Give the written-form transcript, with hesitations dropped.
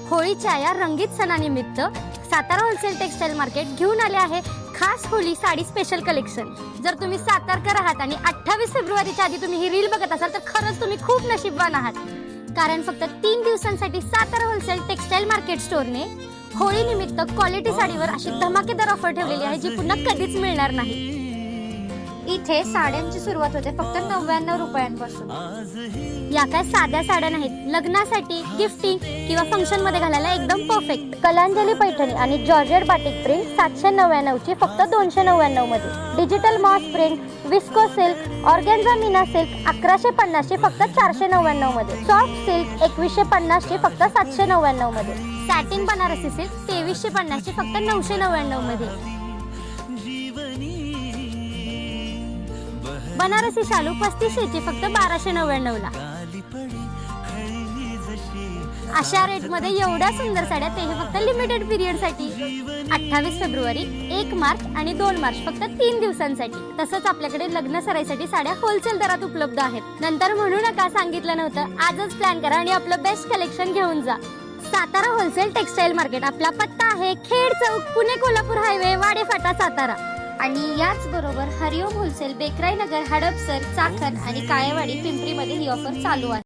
होळीच्या या रंगीत सणानिमित्त सातारा होलसेल टेक्सटाईल मार्केट घेऊन आले आहे खास होळी साडी स्पेशल कलेक्शन। जर तुम्ही सातारकर आहात आणि 28 फेब्रुवारीच्या आधी तुम्ही ही रील बघत असाल तर खरंच तुम्ही खूप नशीबवान आहात, कारण फक्त 3 दिवसांसाठी सातारा होलसेल टेक्सटाईल मार्केट स्टोअरने होळी निमित्त क्वालिटी साडीवर अशी धमाकेदार ऑफर ठेवलेली आहे जी पुन्हा कधीच मिळणार नाही। इथे साड्यांची सुरुवात होते फक्त 99 रुपयांपासून। या काय साध्या साड्या नाहीत, लग्नासाठी, गिफ्टिंग किंवा फंक्शन मध्ये घालायला एकदम परफेक्ट। कलांजली पैठणी आणि जॉर्जेट बाटिक प्रिंट 799 ची फक्त 299 मध्ये। Digital moss print, viscose silk, organza Meena silk 1150 ची फक्त 499 मध्ये। सॉफ्ट सिल्क 2150 ची फक्त 799 मध्ये। सॅटिन बनारसी सिल्क 2350 ची फक्त 999 मध्ये। बनारसी शालू 3500 ची फक्त 1299 ला। अशा रेट मध्ये एवढ्या सुंदर साड्या, तेही फक्त लिमिटेड पिरियड साठी। 28 फेब्रुवारी, 1 मार्च आणि 2 मार्च फक्त 3 दिवसांसाठी। तसंच आपल्याकडे लग्न सराईसाठी साड्या होलसेल दरात उपलब्ध आहेत। नंतर म्हणू नका सांगितलं नव्हतं। आजच प्लॅन करा आणि आपलं बेस्ट कलेक्शन घेऊन जा। सातारा होलसेल टेक्सटाईल मार्केट, आपला पत्ता आहे खेड चौक, पुणे कोल्हापूर हायवे, वाडेफाटा, सातारा। आणि याच बरोबर हरिओम होलसेल, बेकराई नगर, हडपसर, चाकण आणि काळेवाडी, पिंपरी मध्ये ही ऑफर चालू आहे।